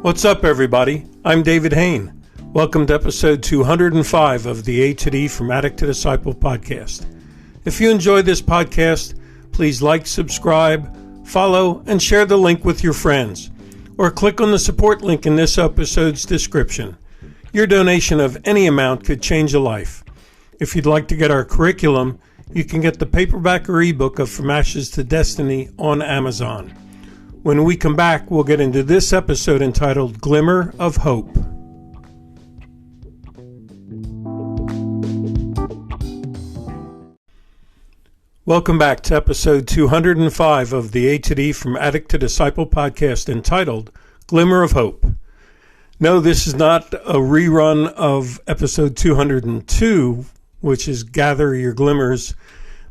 What's up, everybody? I'm David Hain. Welcome to episode 205 of the A to D From Addict to Disciple podcast. If you enjoy this podcast, please like, subscribe, follow, and share the link with your friends. Or click on the support link in this episode's description. Your donation of any amount could change a life. If you'd like to get our curriculum, you can get the paperback or ebook of From Ashes to Destiny on Amazon. When we come back, we'll get into this episode entitled Glimmer of Hope. Welcome back to episode 205 of the A to D From Addict to Disciple podcast entitled Glimmer of Hope. No, this is not a rerun of episode 202, which is Gather Your Glimmers,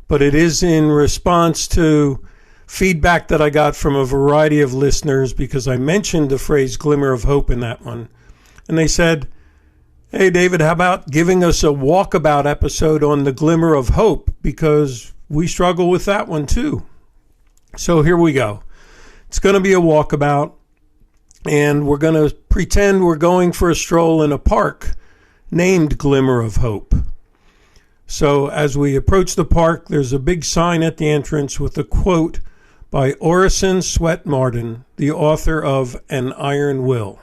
but it is in response to feedback that I got from a variety of listeners because I mentioned the phrase Glimmer of Hope in that one. And they said, hey, David, how about giving us a walkabout episode on the Glimmer of Hope? Because we struggle with that one too. So here we go. It's going to be a walkabout, and we're going to pretend we're going for a stroll in a park named Glimmer of Hope. So as we approach the park, there's a big sign at the entrance with a quote by Orison Swett Marden, the author of An Iron Will.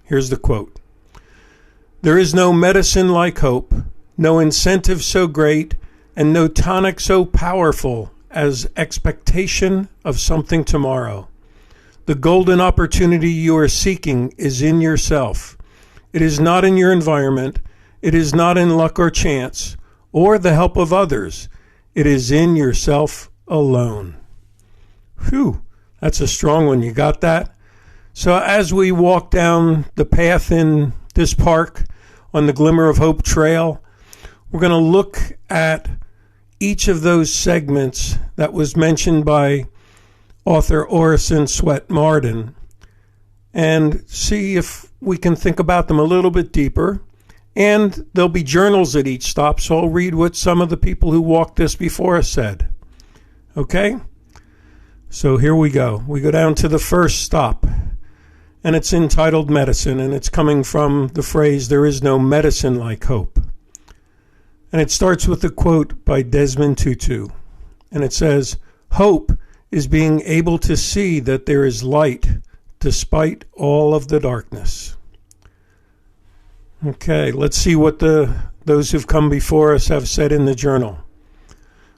Here's the quote. There is no medicine like hope, no incentive so great, and no tonic so powerful as expectation of something tomorrow. The golden opportunity you are seeking is in yourself. It is not in your environment. It is not in luck or chance, or the help of others. It is in yourself alone. Whew, that's a strong one. You got that? So as we walk down the path in this park on the Glimmer of Hope Trail, we're going to look at each of those segments that was mentioned by author Orison Swett Marden and see if we can think about them a little bit deeper. And there'll be journals at each stop, so I'll read what some of the people who walked this before us said. Okay? So here we go. We go down to the first stop, and it's entitled Medicine, and it's coming from the phrase, there is no medicine like hope. And it starts with a quote by Desmond Tutu, and it says, hope is being able to see that there is light despite all of the darkness. Okay, let's see what those who've come before us have said in the journal.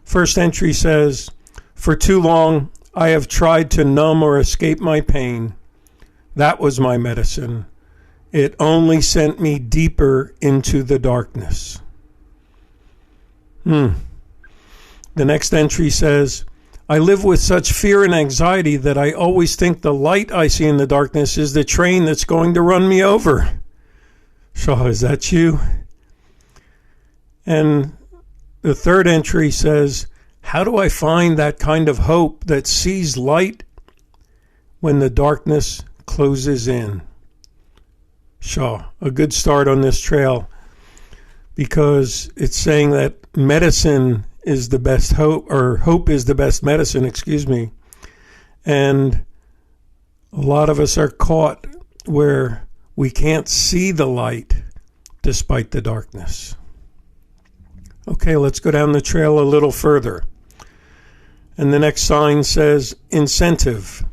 First entry says, for too long, I have tried to numb or escape my pain. That was my medicine. It only sent me deeper into the darkness. The next entry says, I live with such fear and anxiety that I always think the light I see in the darkness is the train that's going to run me over. Shaw, is that you? And the third entry says, how do I find that kind of hope that sees light when the darkness closes in? Shaw, a good start on this trail because it's saying that medicine is the best hope, or hope is the best medicine, And a lot of us are caught where we can't see the light despite the darkness. Okay, let's go down the trail a little further. And the next sign says incentive.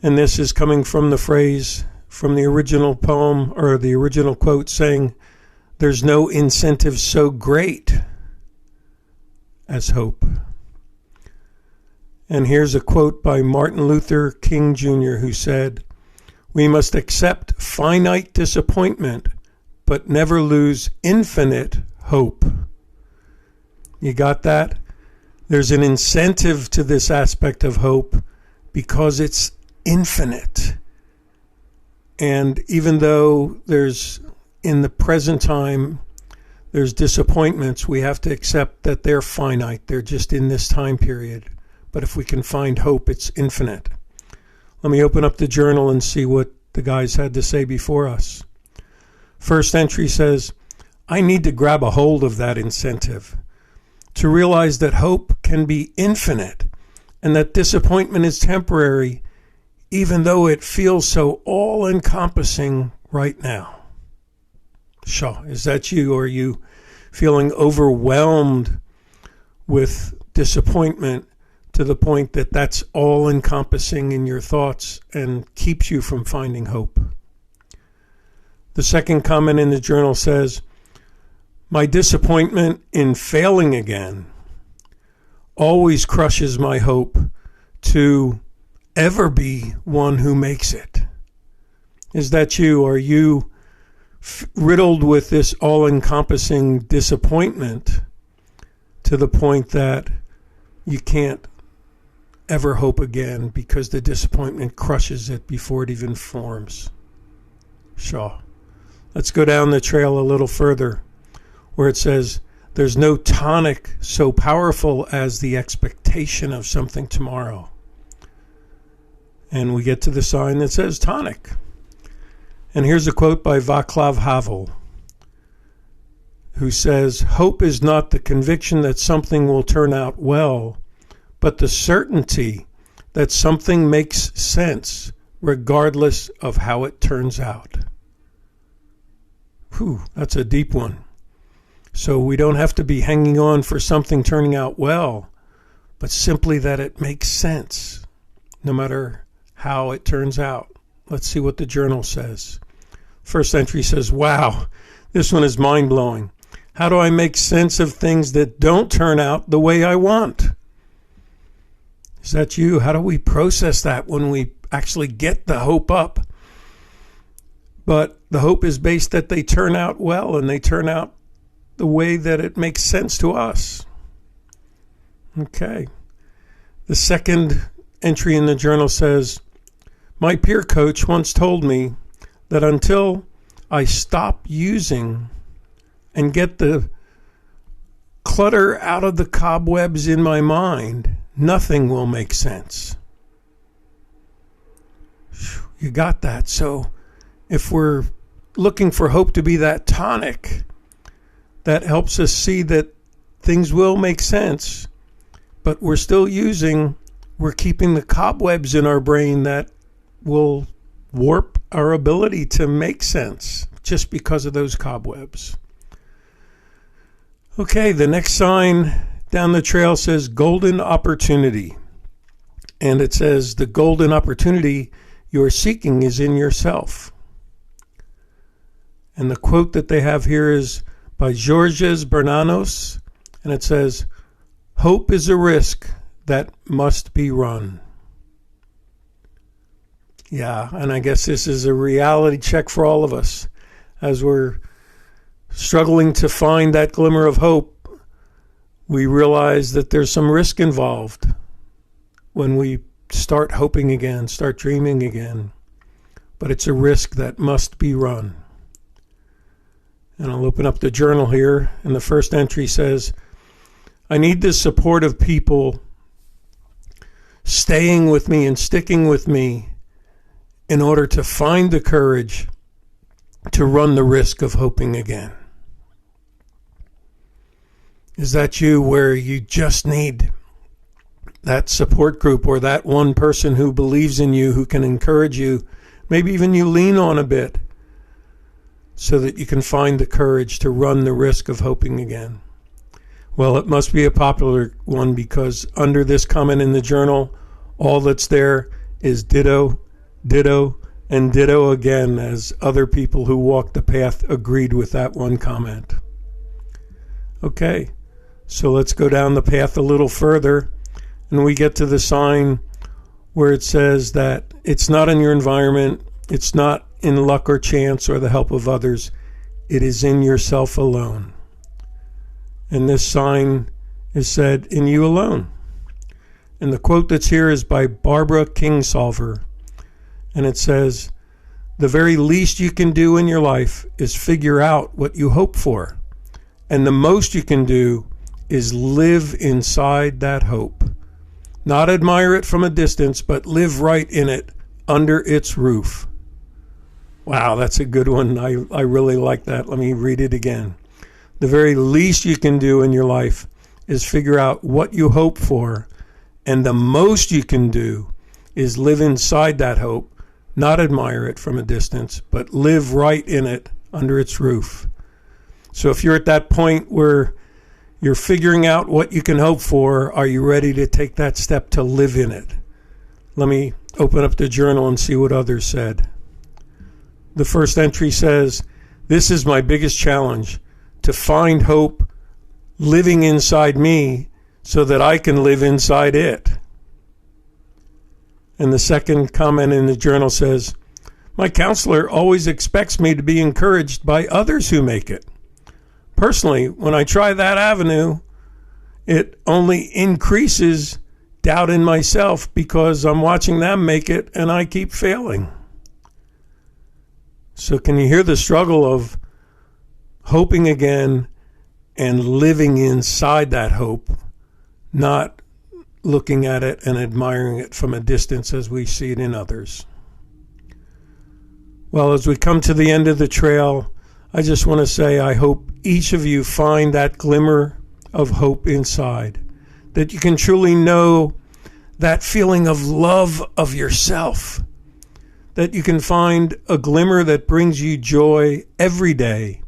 And this is coming from the phrase from the original poem, or the original quote, saying, there's no incentive so great as hope. And here's a quote by Martin Luther King Jr., who said, we must accept finite disappointment, but never lose infinite hope. You got that? There's an incentive to this aspect of hope because it's infinite. And even though there's, in the present time, there's disappointments, we have to accept that they're finite. They're just in this time period. But if we can find hope, it's infinite. Let me open up the journal and see what the guys had to say before us. First entry says, I need to grab a hold of that incentive, to realize that hope can be infinite and that disappointment is temporary even though it feels so all-encompassing right now. Sure, is that you? Or are you feeling overwhelmed with disappointment to the point that that's all-encompassing in your thoughts and keeps you from finding hope? The second comment in the journal says, my disappointment in failing again always crushes my hope to ever be one who makes it. Is that you? Are you riddled with this all-encompassing disappointment to the point that you can't ever hope again because the disappointment crushes it before it even forms? Sure. Let's go down the trail a little further where it says, there's no tonic so powerful as the expectation of something tomorrow. And we get to the sign that says tonic. And here's a quote by Václav Havel, who says, hope is not the conviction that something will turn out well, but the certainty that something makes sense regardless of how it turns out. Whew, that's a deep one. So we don't have to be hanging on for something turning out well, but simply that it makes sense, no matter how it turns out. Let's see what the journal says. First entry says, wow, this one is mind-blowing. How do I make sense of things that don't turn out the way I want? Is that you? How do we process that when we actually get the hope up? But the hope is based that they turn out well and they turn out the way that it makes sense to us. Okay. The second entry in the journal says, my peer coach once told me that until I stop using and get the clutter out of the cobwebs in my mind, nothing will make sense. You got that. So if we're looking for hope to be that tonic that helps us see that things will make sense, but we're still we're keeping the cobwebs in our brain that will warp our ability to make sense just because of those cobwebs. Okay, the next sign down the trail says golden opportunity. And it says the golden opportunity you're seeking is in yourself. And the quote that they have here is by Georges Bernanos, and it says, hope is a risk that must be run. Yeah, and I guess this is a reality check for all of us as we're struggling to find that glimmer of hope. We realize that there's some risk involved when we start hoping again, start dreaming again. But it's a risk that must be run. And I'll open up the journal here, and the first entry says, I need the support of people staying with me and sticking with me in order to find the courage to run the risk of hoping again. Is that you, where you just need that support group or that one person who believes in you, who can encourage you, maybe even you lean on a bit, so that you can find the courage to run the risk of hoping again? Well, it must be a popular one, because under this comment in the journal, all that's there is ditto, ditto, and ditto again, as other people who walked the path agreed with that one comment. Okay, so let's go down the path a little further, and we get to the sign where it says that it's not in your environment, it's not in luck or chance or the help of others, it is in yourself alone. And this sign is said, in you alone. And the quote that's here is by Barbara Kingsolver. And it says, the very least you can do in your life is figure out what you hope for. And the most you can do is live inside that hope. Not admire it from a distance, but live right in it, under its roof. Wow, that's a good one. I really like that. Let me read it again. The very least you can do in your life is figure out what you hope for, and the most you can do is live inside that hope, not admire it from a distance, but live right in it under its roof. So if you're at that point where you're figuring out what you can hope for, are you ready to take that step to live in it? Let me open up the journal and see what others said. The first entry says, "This is my biggest challenge, to find hope living inside me so that I can live inside it." And the second comment in the journal says, "My counselor always expects me to be encouraged by others who make it. Personally, when I try that avenue, it only increases doubt in myself because I'm watching them make it and I keep failing." So can you hear the struggle of hoping again and living inside that hope, not looking at it and admiring it from a distance as we see it in others? Well, as we come to the end of the trail, I just want to say I hope each of you find that glimmer of hope inside, that you can truly know that feeling of love of yourself, that you can find a glimmer that brings you joy every day,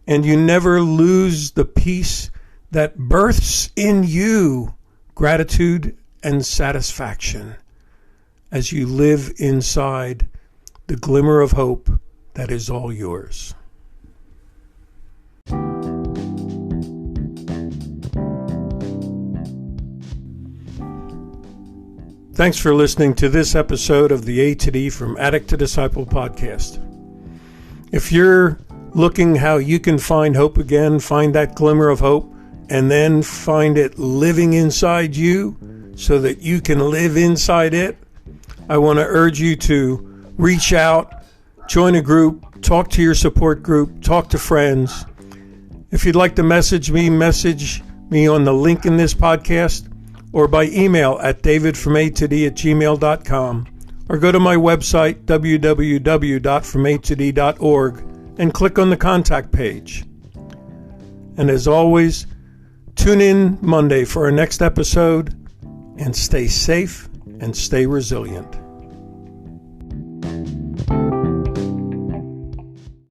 and you never lose the peace that births in you gratitude and satisfaction as you live inside the glimmer of hope that is all yours. Thanks for listening to this episode of the A to D from Addict to Disciple podcast. If you're looking how you can find hope again, find that glimmer of hope, and then find it living inside you so that you can live inside it, I want to urge you to reach out, join a group, talk to your support group, talk to friends. If you'd like to message me on the link in this podcast, or by email at davidfromatod@gmail.com, or go to my website, www.fromatod.org, and click on the contact page. And as always, tune in Monday for our next episode, and stay safe and stay resilient.